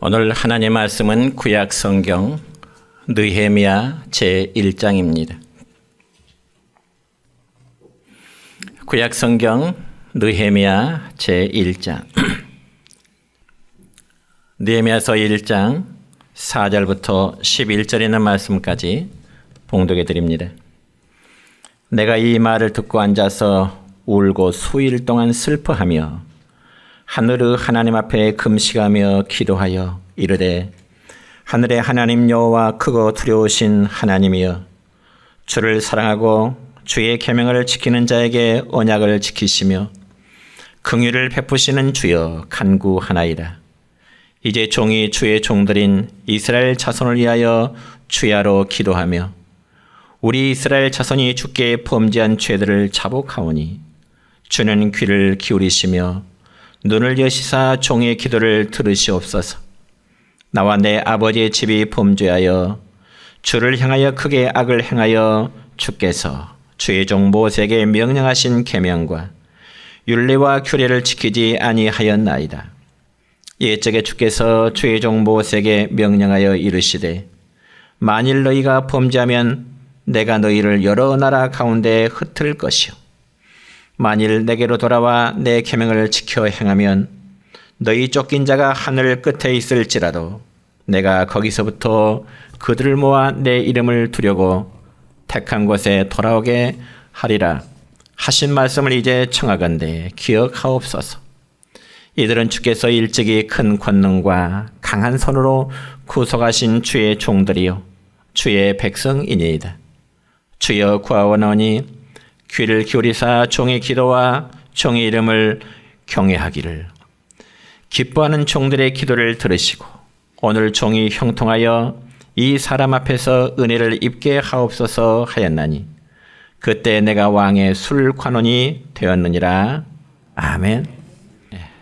오늘 하나님의 말씀은 구약 성경 느헤미야 제1장입니다. 구약 성경 느헤미야 제1장. 느헤미야서 1장 4절부터 11절에 있는 말씀까지 봉독해 드립니다. 내가 이 말을 듣고 앉아서 울고 수일 동안 슬퍼하며 하늘의 하나님 앞에 금식하며 기도하여 이르되, 하늘의 하나님 여호와 크고 두려우신 하나님이여, 주를 사랑하고 주의 계명을 지키는 자에게 언약을 지키시며 긍휼을 베푸시는 주여 간구하나이다. 이제 종이 주의 종들인 이스라엘 자손을 위하여 주야로 기도하며 우리 이스라엘 자손이 주께 범죄한 죄들을 자복하오니 주는 귀를 기울이시며 눈을 여시사 종의 기도를 들으시옵소서. 나와 내 아버지의 집이 범죄하여 주를 향하여 크게 악을 행하여 주께서 주의 종 모세에게 명령하신 계명과 율례와 규례를 지키지 아니하였나이다. 옛적에 주께서 주의 종 모세에게 명령하여 이르시되, 만일 너희가 범죄하면 내가 너희를 여러 나라 가운데 흩을 것이요, 만일 내게로 돌아와 내 계명을 지켜 행하면 너희 쫓긴 자가 하늘 끝에 있을지라도 내가 거기서부터 그들을 모아 내 이름을 두려고 택한 곳에 돌아오게 하리라 하신 말씀을 이제 청하건대 기억하옵소서. 이들은 주께서 일찍이 큰 권능과 강한 손으로 구속하신 주의 종들이요 주의 백성이니이다. 주여 구하오노니 귀를 기울이사 종의 기도와 종의 이름을 경외하기를, 기뻐하는 종들의 기도를 들으시고 오늘 종이 형통하여 이 사람 앞에서 은혜를 입게 하옵소서 하였나니 그때 내가 왕의 술관원이 되었느니라. 아멘.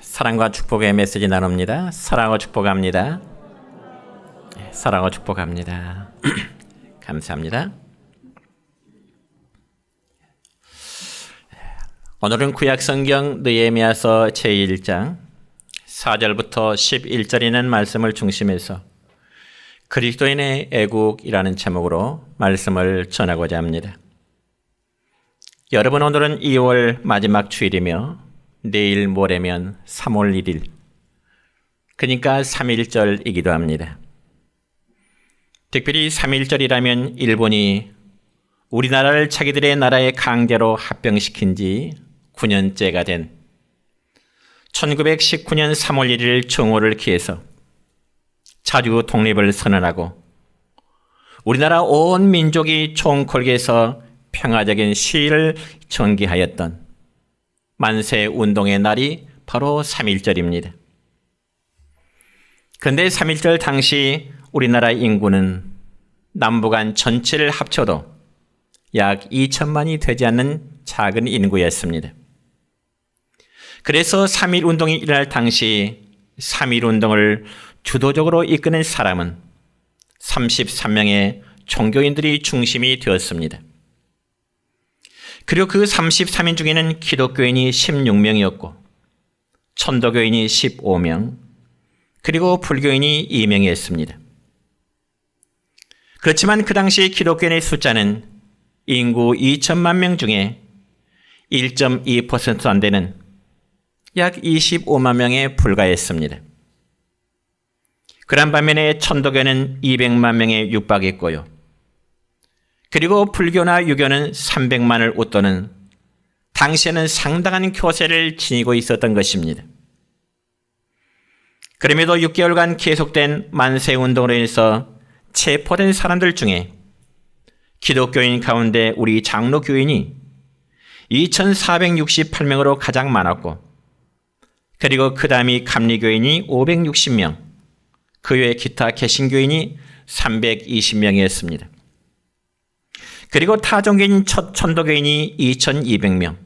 사랑과 축복의 메시지 나눕니다. 사랑하고 축복합니다. 사랑하고 축복합니다. 감사합니다. 오늘은 구약성경 느헤미야서 제1장 4절부터 11절에 있는 말씀을 중심해서 그리스도인의 애국이라는 제목으로 말씀을 전하고자 합니다. 여러분, 오늘은 2월 마지막 주일이며 내일 모레면 3월 1일, 그러니까 3.1절이기도 합니다. 특별히 3.1절이라면 일본이 우리나라를 자기들의 나라의 강제로 합병시킨 지 9년째가 된 1919년 3월 1일 정오를 기해서 자주 독립을 선언하고 우리나라 온 민족이 총궐기에서 평화적인 시위를 전개하였던 만세 운동의 날이 바로 3.1절입니다. 그런데 3.1절 당시 우리나라 인구는 남북한 전체를 합쳐도 약 2천만이 되지 않는 작은 인구였습니다. 그래서 3.1 운동이 일어날 당시 3.1 운동을 주도적으로 이끄는 사람은 33명의 종교인들이 중심이 되었습니다. 그리고 그 33인 중에는 기독교인이 16명이었고 천도교인이 15명, 그리고 불교인이 2명이었습니다. 그렇지만 그 당시 기독교인의 숫자는 인구 2천만 명 중에 1.2%도 안 되는 약 25만 명에 불과했습니다. 그런 반면에 천도교는 200만 명에 육박했고요. 그리고 불교나 유교는 300만을 웃도는 당시에는 상당한 교세를 지니고 있었던 것입니다. 그럼에도 6개월간 계속된 만세운동으로 인해서 체포된 사람들 중에 기독교인 가운데 우리 장로교인이 2,468명으로 가장 많았고, 그리고 그 다음이 감리교인이 560명, 그 외 기타 개신교인이 320명이었습니다. 그리고 타종교인 천도교인이 2,200명,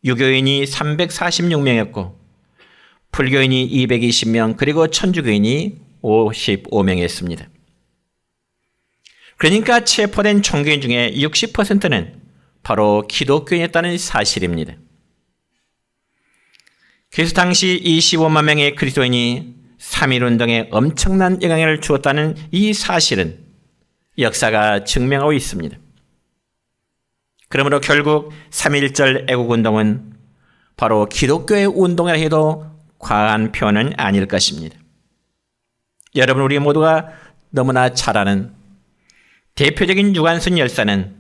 유교인이 346명이었고, 불교인이 220명, 그리고 천주교인이 55명이었습니다. 그러니까 체포된 종교인 중에 60%는 바로 기독교인이었다는 사실입니다. 그래서 당시 25만 명의 그리스도인이 3.1운동에 엄청난 영향을 주었다는 이 사실은 역사가 증명하고 있습니다. 그러므로 결국 3.1절 애국운동은 바로 기독교의 운동이라 해도 과한 표현은 아닐 것입니다. 여러분, 우리 모두가 너무나 잘 아는 대표적인 유관순 열사는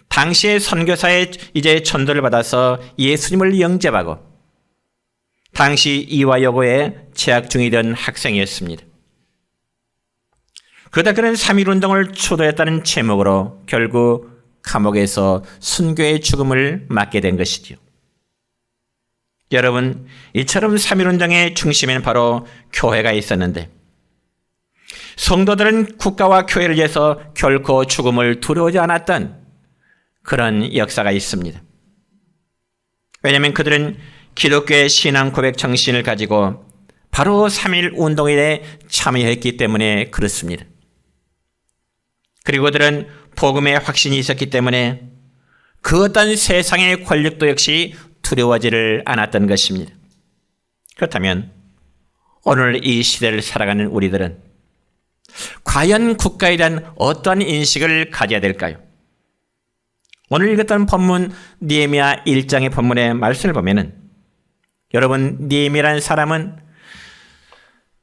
당시의 선교사의 이제 전도를 받아서 예수님을 영접하고 당시 이화여고에 재학 중이던 학생이었습니다. 그러다 그는 3.1운동을 주도했다는 제목으로 결국 감옥에서 순교의 죽음을 맞게 된 것이죠. 여러분, 이처럼 3.1운동의 중심에는 바로 교회가 있었는데 성도들은 국가와 교회를 위해서 결코 죽음을 두려워하지 않았던 그런 역사가 있습니다. 왜냐하면 그들은 기독교의 신앙 고백 정신을 가지고 바로 3.1운동에 참여했기 때문에 그렇습니다. 그리고 그들은 복음의 확신이 있었기 때문에 그 어떤 세상의 권력도 역시 두려워하지를 않았던 것입니다. 그렇다면 오늘 이 시대를 살아가는 우리들은 과연 국가에 대한 어떤 인식을 가져야 될까요? 오늘 읽었던 본문 느헤미야 1장의 본문의 말씀을 보면은 여러분, 느헤미야라는 사람은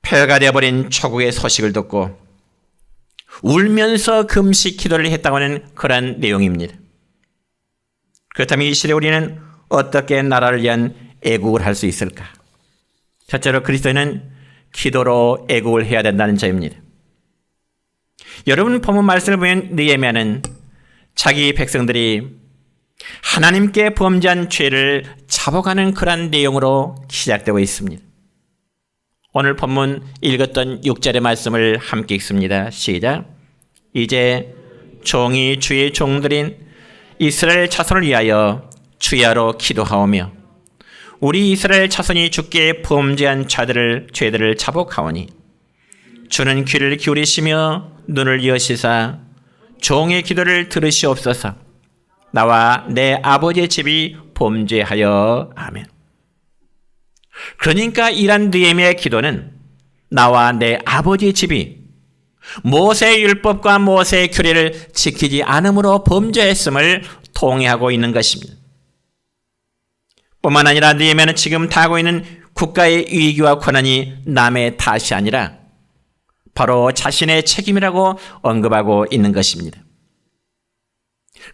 폐허가 되어버린 초국의 소식을 듣고 울면서 금식 기도를 했다고 하는 그런 내용입니다. 그렇다면 이 시대에 우리는 어떻게 나라를 위한 애국을 할 수 있을까? 첫째로 그리스도인은 기도로 애국을 해야 된다는 점입니다. 여러분, 본문 말씀을 보면 느헤미야는 자기 백성들이 하나님께 범죄한 죄를 잡아가는 그런 내용으로 시작되고 있습니다. 오늘 본문 읽었던 6절의 말씀을 함께 읽습니다. 시작. 이제 종이 주의 종들인 이스라엘 자손을 위하여 주야로 기도하오며 우리 이스라엘 자손이 주께 범죄한 죄들을 자복하오니 주는 귀를 기울이시며 눈을 여시사 종의 기도를 들으시옵소서. 나와 내 아버지의 집이 범죄하여. 아멘. 그러니까 이란 느헤미야의 기도는 나와 내 아버지의 집이 모세의 율법과 모세의 규례를 지키지 않음으로 범죄했음을 통해하고 있는 것입니다. 뿐만 아니라 느헤미야는 지금 당하고 있는 국가의 위기와 고난이 남의 탓이 아니라 바로 자신의 책임이라고 언급하고 있는 것입니다.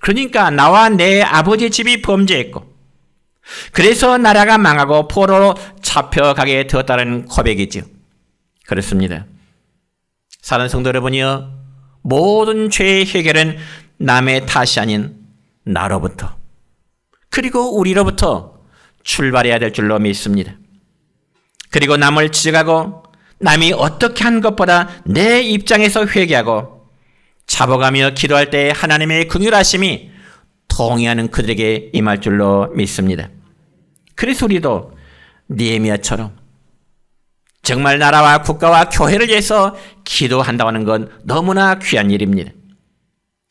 그러니까 나와 내 아버지의 집이 범죄했고 그래서 나라가 망하고 포로로 잡혀가게 되었다는 고백이죠. 그렇습니다. 사랑하는 성도 여러분이여, 모든 죄의 해결은 남의 탓이 아닌 나로부터 그리고 우리로부터 출발해야 될 줄로 믿습니다. 그리고 남을 지적하고 남이 어떻게 한 것보다 내 입장에서 회개하고 잡아가며 기도할 때 하나님의 긍휼하심이 통해하는 그들에게 임할 줄로 믿습니다. 그래서 우리도 느헤미야처럼 정말 나라와 국가와 교회를 위해서 기도한다고 하는 건 너무나 귀한 일입니다.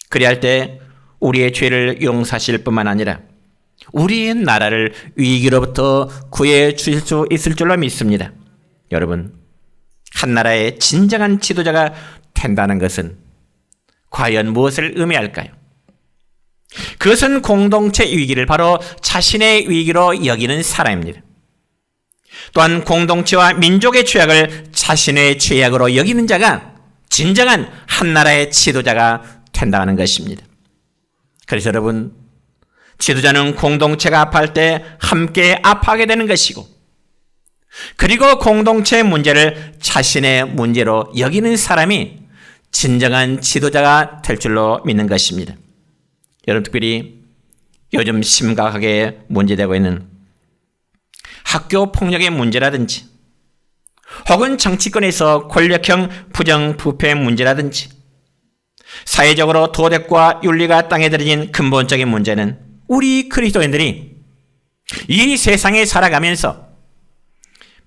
그리할 때 우리의 죄를 용서하실 뿐만 아니라 우리의 나라를 위기로부터 구해 주실 수 있을 줄로 믿습니다. 여러분, 한 나라의 진정한 지도자가 된다는 것은 과연 무엇을 의미할까요? 그것은 공동체 위기를 바로 자신의 위기로 여기는 사람입니다. 또한 공동체와 민족의 죄악을 자신의 죄악으로 여기는 자가 진정한 한 나라의 지도자가 된다는 것입니다. 그래서 여러분, 지도자는 공동체가 아파할 때 함께 아파하게 되는 것이고 그리고 공동체의 문제를 자신의 문제로 여기는 사람이 진정한 지도자가 될 줄로 믿는 것입니다. 여러분, 특별히 요즘 심각하게 문제되고 있는 학교 폭력의 문제라든지 혹은 정치권에서 권력형 부정부패 문제라든지 사회적으로 도덕과 윤리가 땅에 들어진 근본적인 문제는 우리 그리스도인들이 이 세상에 살아가면서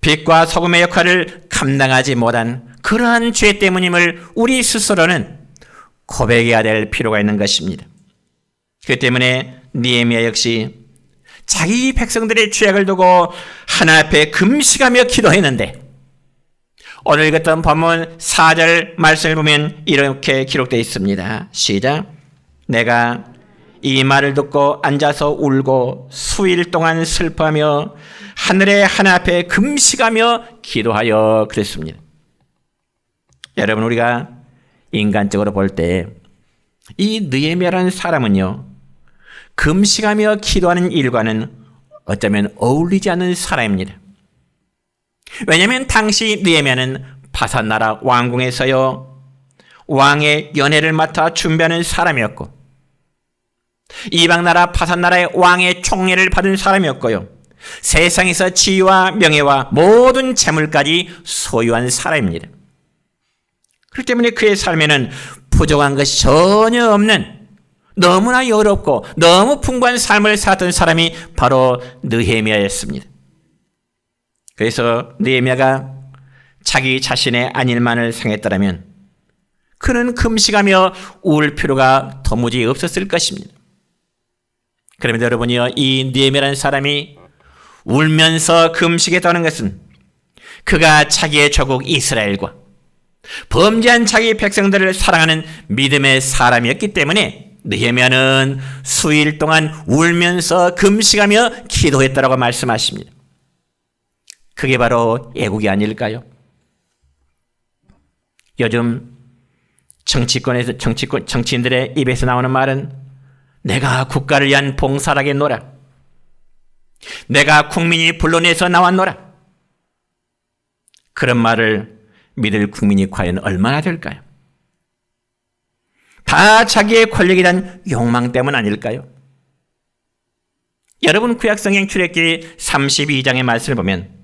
빛과 소금의 역할을 감당하지 못한 그러한 죄 때문임을 우리 스스로는 고백해야 될 필요가 있는 것입니다. 그 때문에 느헤미야 역시 자기 백성들의 죄악을 두고 하나님 앞에 금식하며 기도했는데 오늘 읽었던 본문 4절 말씀을 보면 이렇게 기록되어 있습니다. 시작. 내가 이 말을 듣고 앉아서 울고 수일 동안 슬퍼하며 하늘의 하나 앞에 금식하며 기도하여 그랬습니다. 여러분, 우리가 인간적으로 볼 때 이 느헤미야라는 사람은요, 금식하며 기도하는 일과는 어쩌면 어울리지 않는 사람입니다. 왜냐하면 당시 느헤미야는 바산 나라 왕궁에서요, 왕의 연회를 맡아 준비하는 사람이었고, 이방 나라 바산 나라의 왕의 총애를 받은 사람이었고요, 세상에서 지위와 명예와 모든 재물까지 소유한 사람입니다. 그렇기 때문에 그의 삶에는 부족한 것이 전혀 없는, 너무나 여롭고 너무 풍부한 삶을 살았던 사람이 바로 느헤미야였습니다. 그래서 느헤미야가 자기 자신의 안일만을 상했더라면 그는 금식하며 울 필요가 도무지 없었을 것입니다. 그러면 여러분이요, 이 느헤미야라는 사람이 울면서 금식했다는 것은 그가 자기의 조국 이스라엘과 범죄한 자기 백성들을 사랑하는 믿음의 사람이었기 때문에 느헤미야는 수일 동안 울면서 금식하며 기도했다라고 말씀하십니다. 그게 바로 애국이 아닐까요? 요즘 정치인들의 입에서 나오는 말은 내가 국가를 위한 봉사를 하겠노라, 내가 국민이 불러내서 나왔노라. 그런 말을 믿을 국민이 과연 얼마나 될까요? 다 자기의 권력에 대한 욕망 때문 아닐까요? 여러분, 구약성경 출애굽기 32장의 말씀을 보면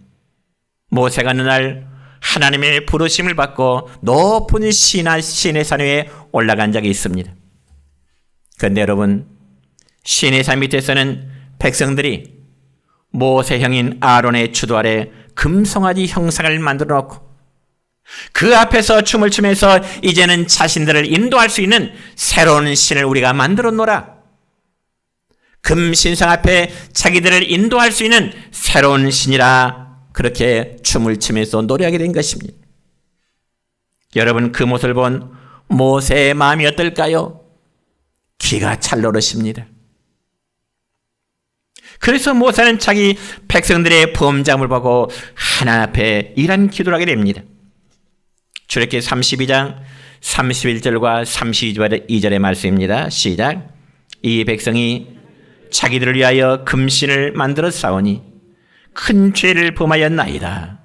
모세가 어느 날 하나님의 부르심을 받고 높은 시내 산 위에 올라간 적이 있습니다. 그런데 여러분, 시내 산 밑에서는 백성들이 모세 형인 아론의 주도 아래 금송아지 형상을 만들어 놓고 그 앞에서 춤을 추면서 이제는 자신들을 인도할 수 있는 새로운 신을 우리가 만들어 놓으라, 금신상 앞에 자기들을 인도할 수 있는 새로운 신이라, 그렇게 춤을 추면서 노래하게 된 것입니다. 여러분, 그 모습을 본 모세의 마음이 어떨까요? 기가 찰노릇입니다. 그래서 모세는 자기 백성들의 범죄함을 보고 하나님 앞에 이런 기도를 하게 됩니다. 출애굽기 32장 31절과 32절의 말씀입니다. 시작. 이 백성이 자기들을 위하여 금신을 만들어 싸우니 큰 죄를 범하였나이다.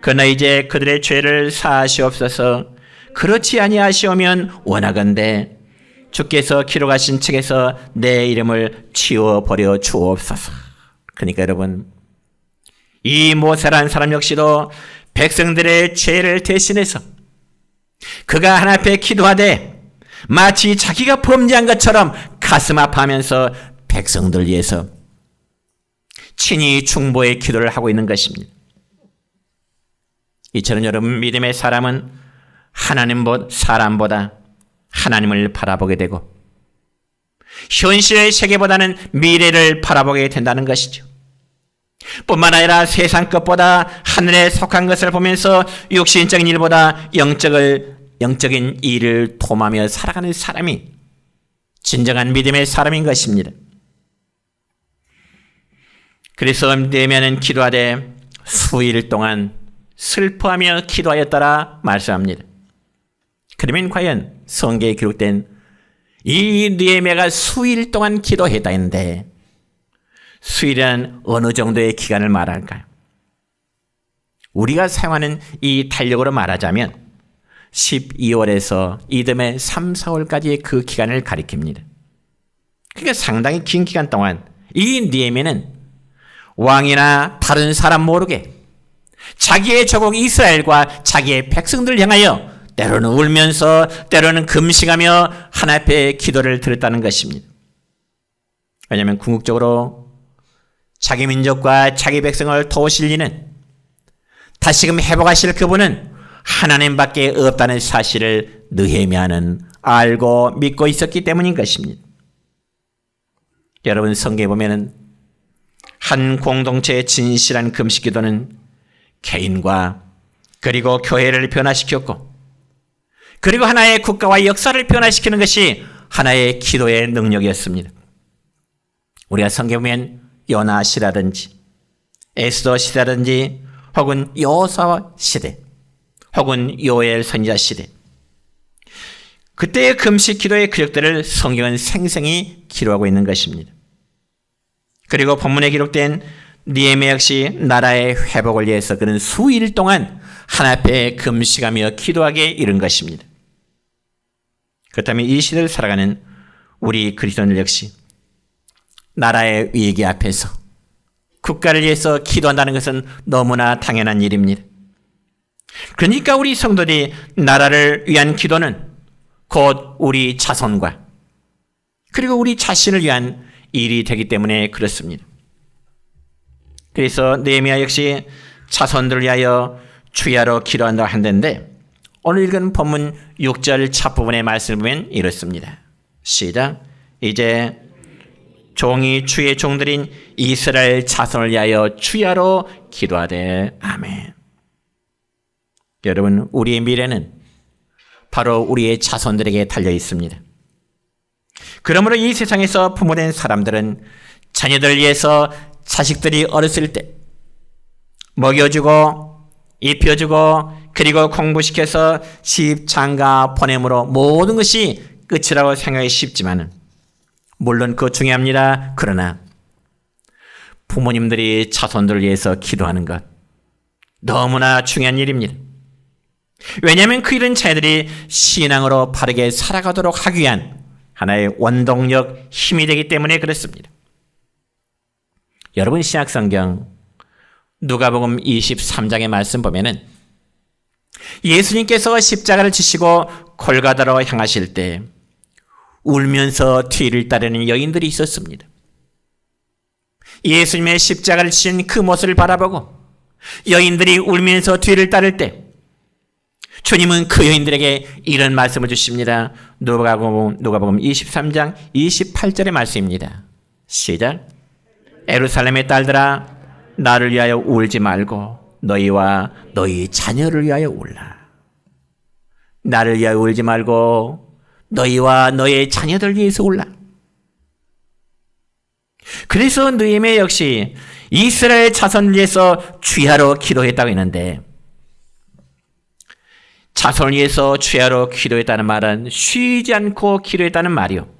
그러나 이제 그들의 죄를 사하시옵소서. 그렇지 아니하시오면 원하건대 주께서 기록하신 책에서 내 이름을 치워버려 주옵소서. 그러니까 여러분, 이 모세라는 사람 역시도 백성들의 죄를 대신해서 그가 하나님 앞에 기도하되 마치 자기가 범죄한 것처럼 가슴 아파하면서 백성들을 위해서 친히 중보의 기도를 하고 있는 것입니다. 이처럼 여러분, 믿음의 사람은 사람보다 하나님을 바라보게 되고 현실의 세계보다는 미래를 바라보게 된다는 것이죠. 뿐만 아니라 세상 것보다 하늘에 속한 것을 보면서 육신적인 일보다 영적인 일을 도마며 살아가는 사람이 진정한 믿음의 사람인 것입니다. 그래서 느헤미야는 기도하되 수일 동안 슬퍼하며 기도하였더라 말씀합니다. 그러면 과연 성경에 기록된 이 느헤미야가 수일 동안 기도했다 했는데 수일은 어느 정도의 기간을 말할까요? 우리가 사용하는 이 달력으로 말하자면 12월에서 이듬해 3, 4월까지의 그 기간을 가리킵니다. 그러니까 상당히 긴 기간 동안 이 느헤미야는 왕이나 다른 사람 모르게 자기의 조국 이스라엘과 자기의 백성들을 향하여 때로는 울면서 때로는 금식하며 하나님 앞에 기도를 드렸다는 것입니다. 왜냐하면 궁극적으로 자기 민족과 자기 백성을 도우실 이는 다시금 회복하실 그분은 하나님밖에 없다는 사실을 느헤미야는 알고 믿고 있었기 때문인 것입니다. 여러분, 성경에 보면은 한 공동체의 진실한 금식 기도는 개인과 그리고 교회를 변화시켰고, 그리고 하나의 국가와 역사를 변화시키는 것이 하나의 기도의 능력이었습니다. 우리가 성경에 보면 요나 시라든지 에스더 시대라든지 혹은 여호수아 시대 혹은 요엘 선지자 시대, 그때의 금식 기도의 기록들을 성경은 생생히 기록하고 있는 것입니다. 그리고 본문에 기록된 느헤미야 역시 나라의 회복을 위해서 그는 수일 동안 하나님 앞에 금식하며 기도하게 이른 것입니다. 그렇다면 이 시대를 살아가는 우리 그리스도인들 역시 나라의 위기 앞에서 국가를 위해서 기도한다는 것은 너무나 당연한 일입니다. 그러니까 우리 성도들이 나라를 위한 기도는 곧 우리 자손과 그리고 우리 자신을 위한 일이 되기 때문에 그렇습니다. 그래서 느헤미야 역시 자손들을 위하여 주야로 기도한다고 한다는데, 오늘 읽은 본문 6절 첫부분의 말씀을 보면 이렇습니다. 시작. 이제 종이 주의 종들인 이스라엘 자손을 위하여 주야로 기도하되. 아멘. 여러분, 우리의 미래는 바로 우리의 자손들에게 달려 있습니다. 그러므로 이 세상에서 부모된 사람들은 자녀들을 위해서 자식들이 어렸을 때 먹여주고 입혀주고 그리고 공부시켜서 시집 장가 보냄으로 모든 것이 끝이라고 생각하기 쉽지만, 물론 그거 중요합니다. 그러나 부모님들이 자손들을 위해서 기도하는 것 너무나 중요한 일입니다. 왜냐하면 그 일은 자녀들이 신앙으로 바르게 살아가도록 하기 위한 하나의 원동력, 힘이 되기 때문에 그렇습니다. 여러분, 신약성경 누가복음 23장의 말씀 보면은 예수님께서 십자가를 지시고 골고다로 향하실 때 울면서 뒤를 따르는 여인들이 있었습니다. 예수님의 십자가를 지신 그 모습을 바라보고 여인들이 울면서 뒤를 따를 때 주님은 그 여인들에게 이런 말씀을 주십니다. 누가복음 23장 28절의 말씀입니다. 시작. 예루살렘의 딸들아, 나를 위하여 울지 말고 너희와 너희 자녀를 위하여 울라. 나를 위하여 울지 말고 너희와 너의 자녀들 위해서 울라. 그래서 느헤미야 역시 이스라엘 자손을 위해서 주야로 기도했다고 했는데, 자손을 위해서 주야로 기도했다는 말은 쉬지 않고 기도했다는 말이요,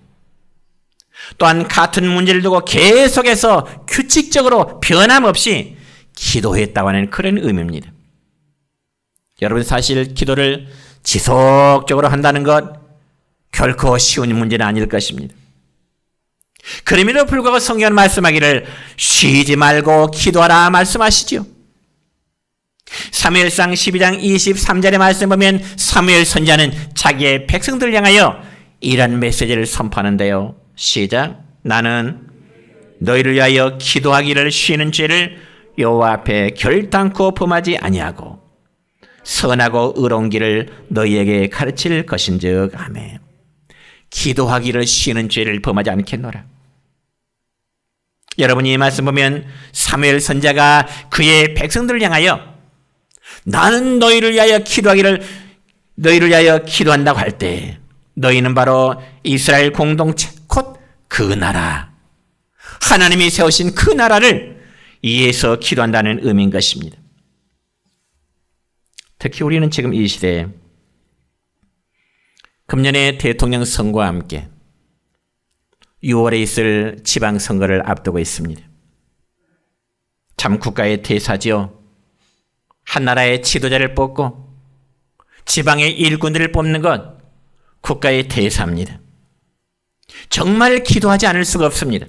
또한 같은 문제를 두고 계속해서 규칙적으로 변함없이 기도했다고 하는 그런 의미입니다. 여러분, 사실 기도를 지속적으로 한다는 것 결코 쉬운 문제는 아닐 것입니다. 그럼에도 불구하고 성경은 말씀하기를 쉬지 말고 기도하라 말씀하시죠. 사무엘상 12장 23절의 말씀 보면 사무엘 선지자는 자기의 백성들을 향하여 이런 메시지를 선포하는데요. 시작. 나는 너희를 위하여 기도하기를 쉬는 죄를 여호와 앞에 결단코 범하지 아니하고 선하고 의로운 길을 너희에게 가르칠 것인즉. 아멘. 기도하기를 쉬는 죄를 범하지 않겠노라. 여러분이 이 말씀 보면 사무엘 선지자가 그의 백성들을 향하여 나는 너희를 위하여 기도한다고 할 때 너희는 바로 이스라엘 공동체 곧 그 나라, 하나님이 세우신 그 나라를 위해서 기도한다는 의미인 것입니다. 특히 우리는 지금 이 시대에 금년의 대통령 선거와 함께 6월에 있을 지방선거를 앞두고 있습니다. 참 국가의 대사지요. 한 나라의 지도자를 뽑고 지방의 일꾼들을 뽑는 것 국가의 대사입니다. 정말 기도하지 않을 수가 없습니다.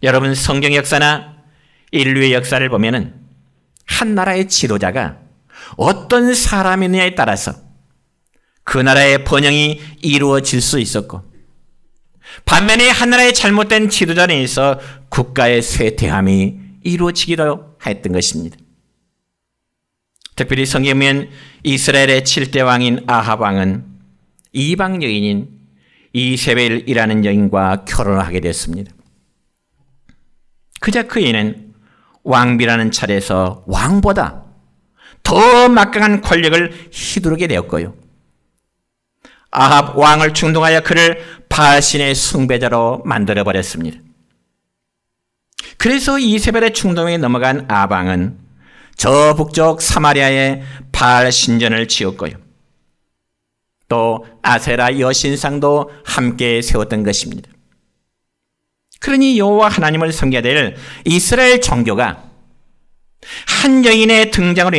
여러분, 성경 역사나 인류의 역사를 보면은 한 나라의 지도자가 어떤 사람이냐에 따라서 그 나라의 번영이 이루어질 수 있었고, 반면에 한 나라의 잘못된 지도자에 의해서 국가의 쇠퇴함이 이루어지기도 했던 것입니다. 특별히 성경에 보면 이스라엘의 7대 왕인 아합 왕은 이방 여인인 이세벨이라는 여인과 결혼을 하게 됐습니다. 그자 그 여인은 왕비라는 차례에서 왕보다 더 막강한 권력을 휘두르게 되었고요. 아합 왕을 충동하여 그를 바알신의 숭배자로 만들어버렸습니다. 그래서 이세벨의 충동에 넘어간 아합 왕은 저 북쪽 사마리아에 바알 신전을 지었고요. 또 아세라 여신상도 함께 세웠던 것입니다. 그러니 여호와 하나님을 섬겨야 될 이스라엘 종교가 한 여인의 등장으로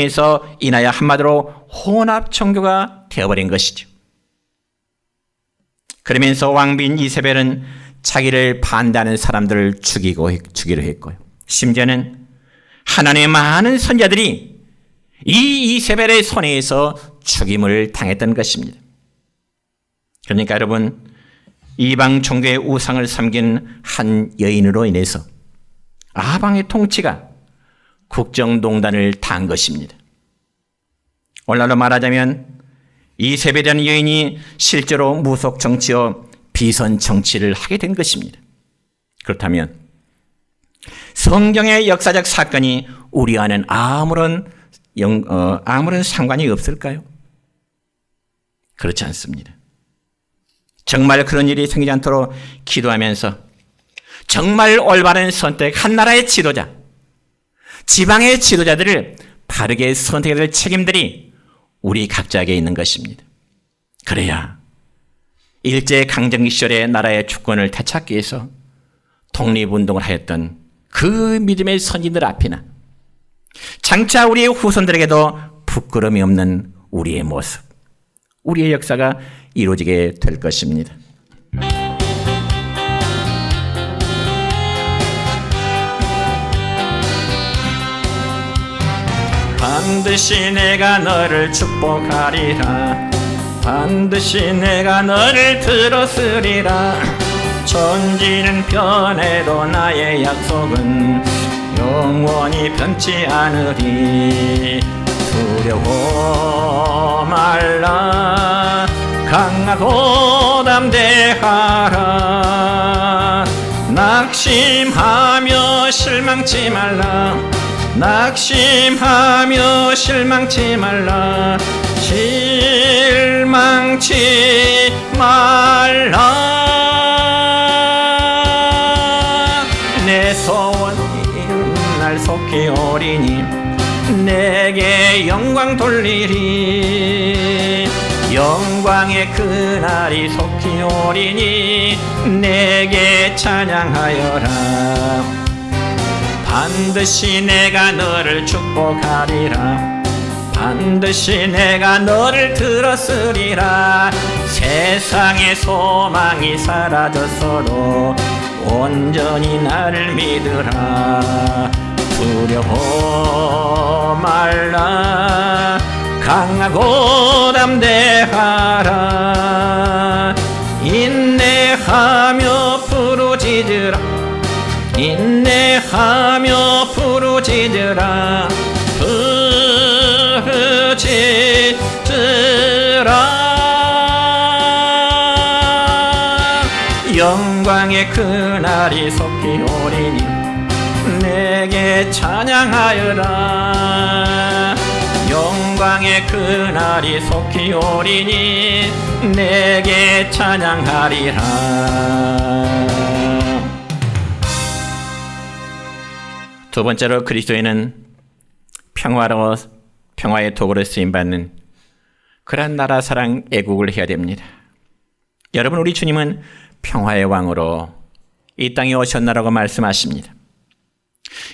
인하여 한마디로 혼합 종교가 되어버린 것이죠. 그러면서 왕비인 이세벨은 자기를 반대하는 사람들을 죽이기로 했고요. 심지어는 하나님의 많은 선자들이 이 이세벨의 손에 의해서 죽임을 당했던 것입니다. 그러니까 여러분, 이방 종교의 우상을 섬긴 한 여인으로 인해서 아합 왕의 통치가 국정농단을 당한 것입니다. 오늘날로 말하자면 이세벨이라는 여인이 실제로 무속 정치와 비선 정치를 하게 된 것입니다. 그렇다면 성경의 역사적 사건이 우리와는 아무런 상관이 없을까요? 그렇지 않습니다. 정말 그런 일이 생기지 않도록 기도하면서 정말 올바른 선택, 한 나라의 지도자, 지방의 지도자들을 바르게 선택해야 될 책임들이 우리 각자에게 있는 것입니다. 그래야 일제강점기 시절에 나라의 주권을 되찾기 위해서 독립운동을 하였던 그 믿음의 선진들 앞이나 장차 우리의 후손들에게도 부끄러움이 없는 우리의 모습, 우리의 역사가 이루어지게 될 것입니다. 반드시 내가 너를 축복하리라. 반드시 내가 너를 들었으리라. 천지는 변해도 나의 약속은 영원히 변치 않으리. 두려워 말라. 강하고 담대하라. 낙심하며 실망치 말라. 낙심하며 실망치 말라. 실망치 말라. 내 소원이 날 속히 오리니 내게 영광 돌리리. 영광의 그날이 속히 오리니 내게 찬양하여라. 반드시 내가 너를 축복하리라. 반드시 내가 너를 들었으리라. 세상의 소망이 사라졌어도 온전히 나를 믿으라. 두려워 말라. 강하고 담대하라. 인내하며 부르짖으라. 인내하며 부르짖으라. 부르짖으라. 영광의 그날이 속히 오리니 내게 찬양하여라. 영광의 그날이 속히 오리니 내게 찬양하리라. 두 번째로 그리스도인은 평화의 도구로 쓰임받는 그런 나라 사랑 애국을 해야 됩니다. 여러분, 우리 주님은 평화의 왕으로 이 땅에 오셨나라고 말씀하십니다.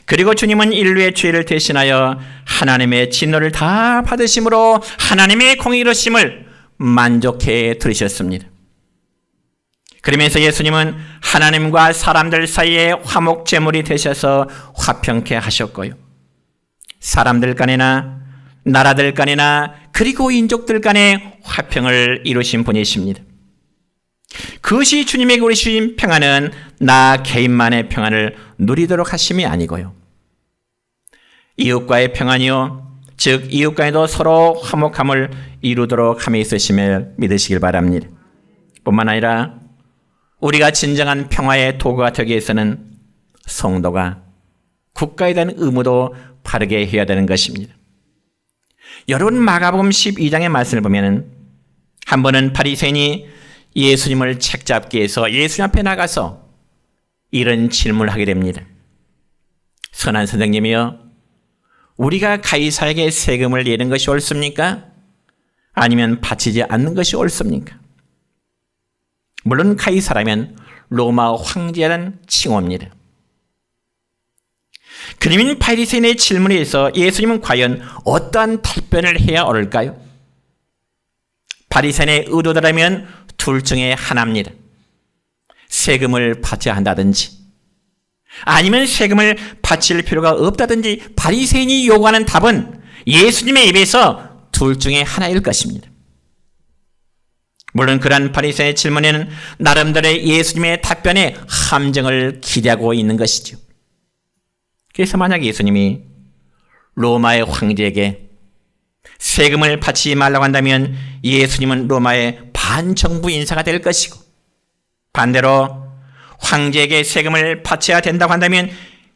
그리고 주님은 인류의 죄를 대신하여 하나님의 진노를 다 받으심으로 하나님의 공의로심을 만족해 들으셨습니다. 그러면서 예수님은 하나님과 사람들 사이에 화목제물이 되셔서 화평케 하셨고요. 사람들 간에나 나라들 간에나 그리고 인족들 간에 화평을 이루신 분이십니다. 그것이 주님에게 우리신 평안은 나 개인만의 평안을 누리도록 하심이 아니고요. 이웃과의 평안이요, 즉 이웃과에도 서로 화목함을 이루도록 함에 있으심을 믿으시길 바랍니다. 뿐만 아니라 우리가 진정한 평화의 도구가 되기 위해서는 성도가 국가에 대한 의무도 바르게 해야 되는 것입니다. 여러분 마가복음 12장의 말씀을 보면 한 번은 바리새인이 예수님을 책잡기 위해서 예수님 앞에 나가서 이런 질문을 하게 됩니다. 선한 선생님이여, 우리가 가이사에게 세금을 내는 것이 옳습니까? 아니면 바치지 않는 것이 옳습니까? 물론 가이사라면 로마 황제라는 칭호입니다. 그러면 바리새인의 질문에 의해서 예수님은 과연 어떠한 답변을 해야 옳을까요? 바리새인의 의도대로라면 둘 중에 하나입니다. 세금을 바쳐야 한다든지 아니면 세금을 바칠 필요가 없다든지 바리새인이 요구하는 답은 예수님의 입에서 둘 중에 하나일 것입니다. 물론 그러한 바리새인의 질문에는 나름대로의 예수님의 답변에 함정을 기대하고 있는 것이죠. 그래서 만약 예수님이 로마의 황제에게 세금을 바치지 말라고 한다면 예수님은 로마의 반정부 인사가 될 것이고, 반대로 황제에게 세금을 바쳐야 된다고 한다면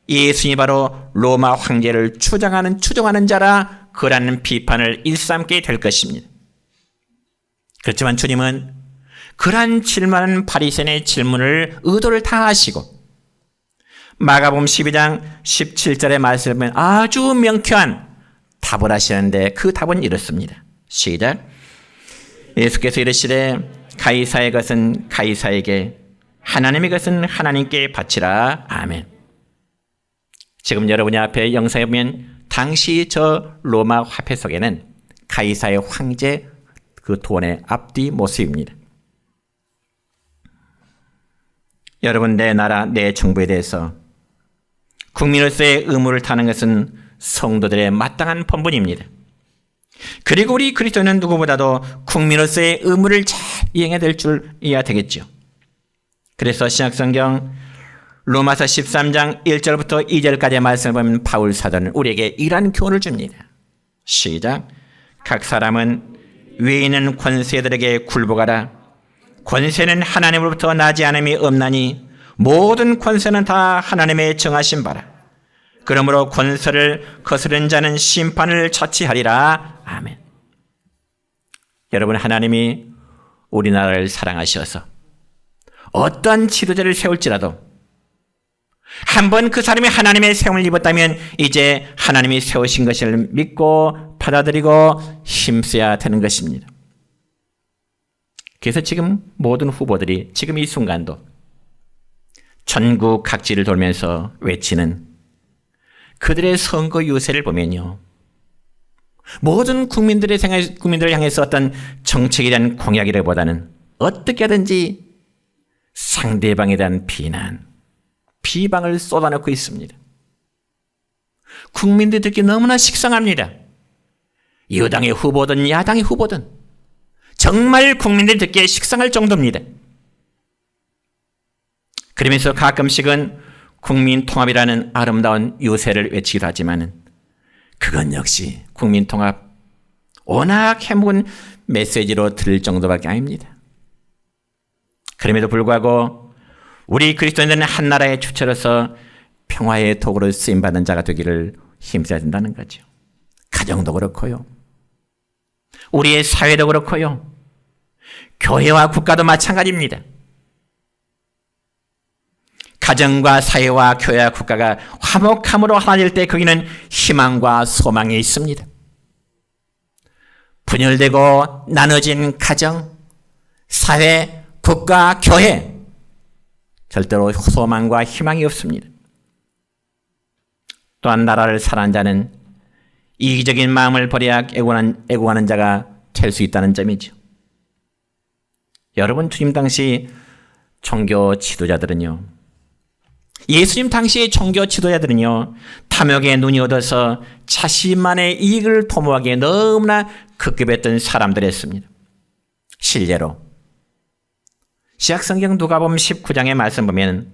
예수님이 바로 로마 황제를 추종하는 자라 그라는 비판을 일삼게 될 것입니다. 그렇지만 주님은 그러한 질문하는 바리새인의 질문을 의도를 다 아시고 마가복음 12장 17절의 말씀을 보면 아주 명쾌한 답을 하시는데 그 답은 이렇습니다. 시작. 예수께서 이르시되 가이사의 것은 가이사에게, 하나님의 것은 하나님께 바치라. 아멘. 지금 여러분이 앞에 영상에 보면 당시 저 로마 화폐 속에는 가이사의 황제 그 돈의 앞뒤 모습입니다. 여러분, 내 나라, 내 정부에 대해서 국민으로서의 의무를 다하는 것은 성도들의 마땅한 본분입니다. 그리고 우리 그리스도인은 누구보다도 국민으로서의 의무를 잘 이행해야 될 줄 이해해야 되겠죠. 그래서 신약성경 로마서 13장 1절부터 2절까지의 말씀을 보면 바울 사도는 우리에게 이러한 교훈을 줍니다. 시작. 각 사람은 위에 있는 권세들에게 굴복하라. 권세는 하나님으로부터 나지 않음이 없나니 모든 권세는 다 하나님의 정하신 바라. 그러므로 권세를 거스른 자는 심판을 자취하리라. 아멘. 여러분, 하나님이 우리나라를 사랑하셔서 어떠한 지도자를 세울지라도 한번 그 사람이 하나님의 세움을 입었다면 이제 하나님이 세우신 것을 믿고 받아들이고 힘써야 되는 것입니다. 그래서 지금 모든 후보들이 지금 이 순간도 전국 각지를 돌면서 외치는 그들의 선거 유세를 보면요, 모든 국민들을 향해서 어떤 정책에 대한 공약이라기보다는 어떻게 하든지 상대방에 대한 비난, 비방을 쏟아놓고 있습니다. 국민들이 듣기 너무나 식상합니다. 여당의 후보든 야당의 후보든 정말 국민들이 듣기에 식상할 정도입니다. 그러면서 가끔씩은 국민통합이라는 아름다운 유세를 외치기도 하지만 그건 역시 국민통합 워낙 해묵은 메시지로 들을 정도밖에 아닙니다. 그럼에도 불구하고 우리 그리스도인들은 한 나라의 주체로서 평화의 도구로 쓰임받는 자가 되기를 힘써야 된다는 거죠. 가정도 그렇고요, 우리의 사회도 그렇고요, 교회와 국가도 마찬가지입니다. 가정과 사회와 교회와 국가가 화목함으로 하나 될 때 거기는 희망과 소망이 있습니다. 분열되고 나눠진 가정, 사회, 국가, 교회, 절대로 소망과 희망이 없습니다. 또한 나라를 사랑하는 자는 이기적인 마음을 버려야 애고하는 자가 될 수 있다는 점이죠. 여러분, 주님 당시 종교 지도자들은요, 예수님 당시의 종교 지도자들은요, 탐욕에 눈이 얻어서 자신만의 이익을 도모하기에 너무나 급급했던 사람들이었습니다. 실제로 신약성경 누가복음 19장의 말씀 보면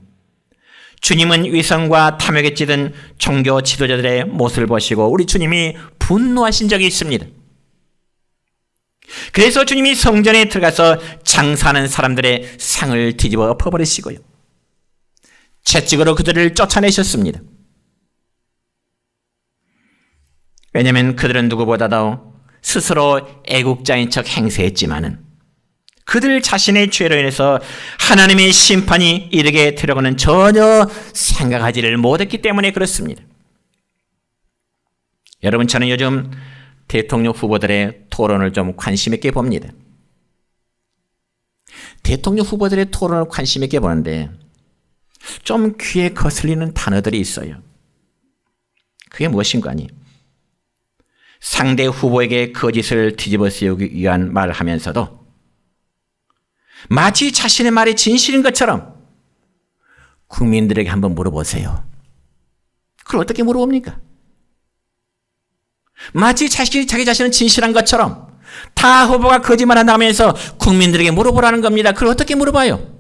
주님은 위선과 탐욕에 찌든 종교 지도자들의 모습을 보시고 우리 주님이 분노하신 적이 있습니다. 그래서 주님이 성전에 들어가서 장사하는 사람들의 상을 뒤집어 엎어버리시고요, 채찍으로 그들을 쫓아내셨습니다. 왜냐하면 그들은 누구보다도 스스로 애국자인 척 행세했지만은 그들 자신의 죄로 인해서 하나님의 심판이 이르게 되려고는 전혀 생각하지를 못했기 때문에 그렇습니다. 여러분, 저는 요즘 대통령 후보들의 토론을 좀 관심 있게 봅니다. 대통령 후보들의 토론을 관심 있게 보는데 좀 귀에 거슬리는 단어들이 있어요. 그게 무엇인가 하니 상대 후보에게 거짓을 뒤집어 쓰기 위한 말을 하면서도 마치 자신의 말이 진실인 것처럼 국민들에게 한번 물어보세요. 그걸 어떻게 물어봅니까? 마치 자기 자신은 진실한 것처럼 타 후보가 거짓말한다면서 국민들에게 물어보라는 겁니다. 그걸 어떻게 물어봐요?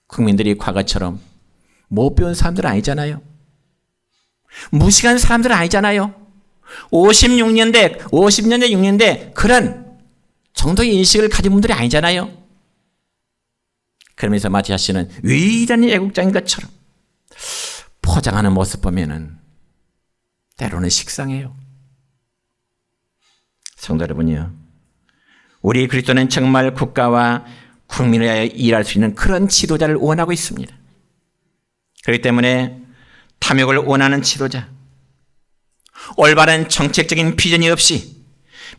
국민들이 과거처럼 못 배운 사람들은 아니잖아요. 무식한 사람들은 아니잖아요. 50년대 6년대 그런 정도의 인식을 가진 분들이 아니잖아요. 그러면서 마치 자신은 위대한 애국자인 것처럼 포장하는 모습 보면은 때로는 식상해요. 성도 여러분이요, 우리 그리스도는 정말 국가와 국민을 위하여 일할 수 있는 그런 지도자를 원하고 있습니다. 그렇기 때문에 탐욕을 원하는 지도자, 올바른 정책적인 비전이 없이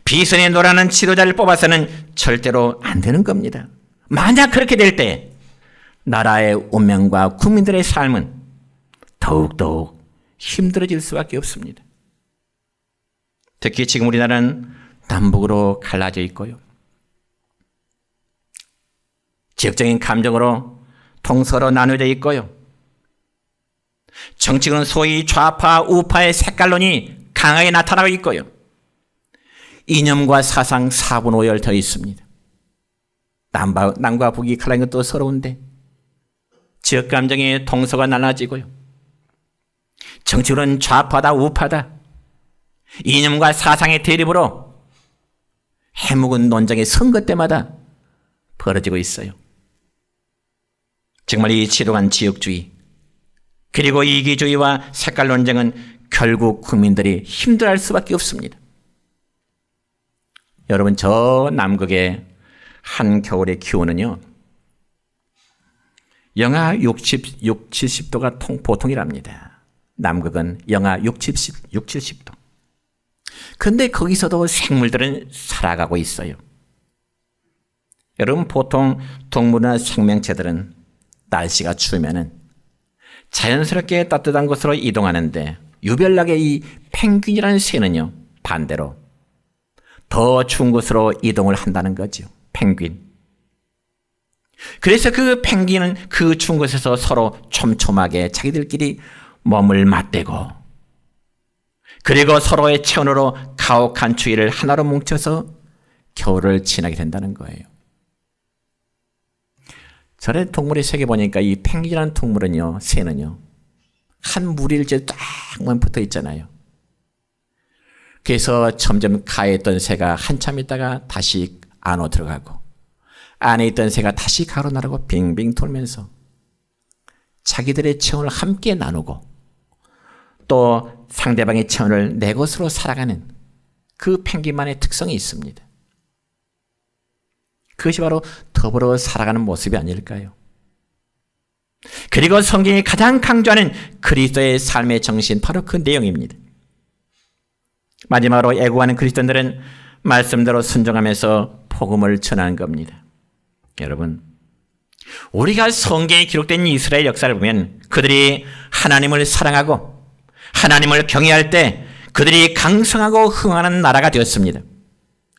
비선에 놀아는 지도자를 뽑아서는 절대로 안 되는 겁니다. 만약 그렇게 될 때 나라의 운명과 국민들의 삶은 더욱더욱 힘들어질 수밖에 없습니다. 특히 지금 우리나라는 남북으로 갈라져 있고요. 지역적인 감정으로 동서로 나누어져 있고요. 정치는 소위 좌파, 우파의 색깔론이 강하게 나타나고 있고요. 이념과 사상 사분오열되어 있습니다. 남과 북이 갈라진 것도 서러운데 지역 감정의 동서가 나눠지고요. 정치로는 좌파다 우파다 이념과 사상의 대립으로 해묵은 논쟁의 선거 때마다 벌어지고 있어요. 정말 이 지독한 지역주의 그리고 이기주의와 색깔 논쟁은 결국 국민들이 힘들어할 수밖에 없습니다. 여러분, 저 남극의 한겨울의 기온은요 영하 60, 70도가 보통이랍니다. 남극은 영하 60, 70도. 그런데 거기서도 생물들은 살아가고 있어요. 여러분, 보통 동물이나 생명체들은 날씨가 추우면은 자연스럽게 따뜻한 곳으로 이동하는데 유별나게 이 펭귄이라는 새는요 반대로 더 추운 곳으로 이동을 한다는 거죠. 펭귄. 그래서 그 펭귄은 그 추운 곳에서 서로 촘촘하게 자기들끼리 몸을 맞대고 그리고 서로의 체온으로 가혹한 추위를 하나로 뭉쳐서 겨울을 지나게 된다는 거예요. 저런 동물의 세계 보니까 이 펭귄이라는 동물은요, 새는요, 한 무리일째 딱만 붙어 있잖아요. 그래서 점점 가에 있던 새가 한참 있다가 다시 안으로 들어가고 안에 있던 새가 다시 가로 나르고 빙빙 돌면서 자기들의 체온을 함께 나누고 또 상대방의 체온을 내 것으로 살아가는 그 펭귄만의 특성이 있습니다. 그것이 바로 더불어 살아가는 모습이 아닐까요? 그리고 성경이 가장 강조하는 그리스도의 삶의 정신, 바로 그 내용입니다. 마지막으로 애국하는 그리스도인들은 말씀대로 순종하면서 복음을 전하는 겁니다. 여러분, 우리가 성경에 기록된 이스라엘 역사를 보면 그들이 하나님을 사랑하고 하나님을 경외할 때 그들이 강성하고 흥하는 나라가 되었습니다.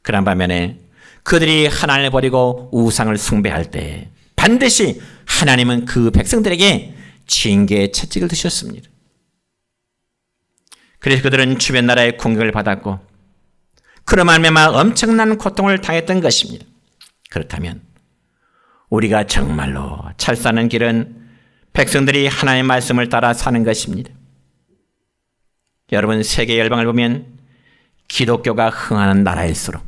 그런 반면에 그들이 하나님을 버리고 우상을 숭배할 때 반드시 하나님은 그 백성들에게 징계의 채찍을 드셨습니다. 그래서 그들은 주변 나라의 공격을 받았고 그로 말미암아 엄청난 고통을 당했던 것입니다. 그렇다면 우리가 정말로 잘 사는 길은 백성들이 하나님의 말씀을 따라 사는 것입니다. 여러분, 세계 열방을 보면 기독교가 흥하는 나라일수록,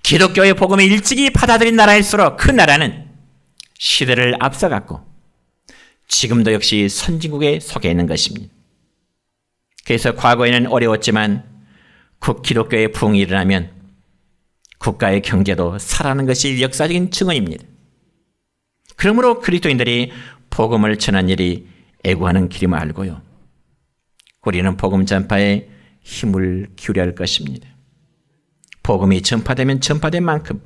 기독교의 복음을 일찍이 받아들인 나라일수록 그 나라는 시대를 앞서갔고 지금도 역시 선진국에 속해 있는 것입니다. 그래서 과거에는 어려웠지만 기독교의 부흥이 일어나면 국가의 경제도 살아나는 것이 역사적인 증언입니다. 그러므로 그리스도인들이 복음을 전하는 일이 애구하는 길임을 알고요. 우리는 복음 전파에 힘을 기울여야 할 것입니다. 복음이 전파되면 전파된 만큼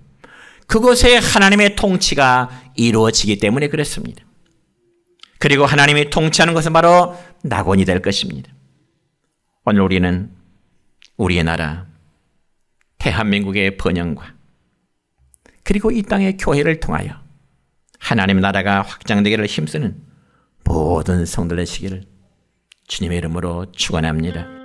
그곳에 하나님의 통치가 이루어지기 때문에 그렇습니다. 그리고 하나님이 통치하는 것은 바로 낙원이 될 것입니다. 오늘 우리는 우리의 나라, 대한민국의 번영과 그리고 이 땅의 교회를 통하여 하나님의 나라가 확장되기를 힘쓰는 모든 성도들 되시기를 주님의 이름으로 축원합니다.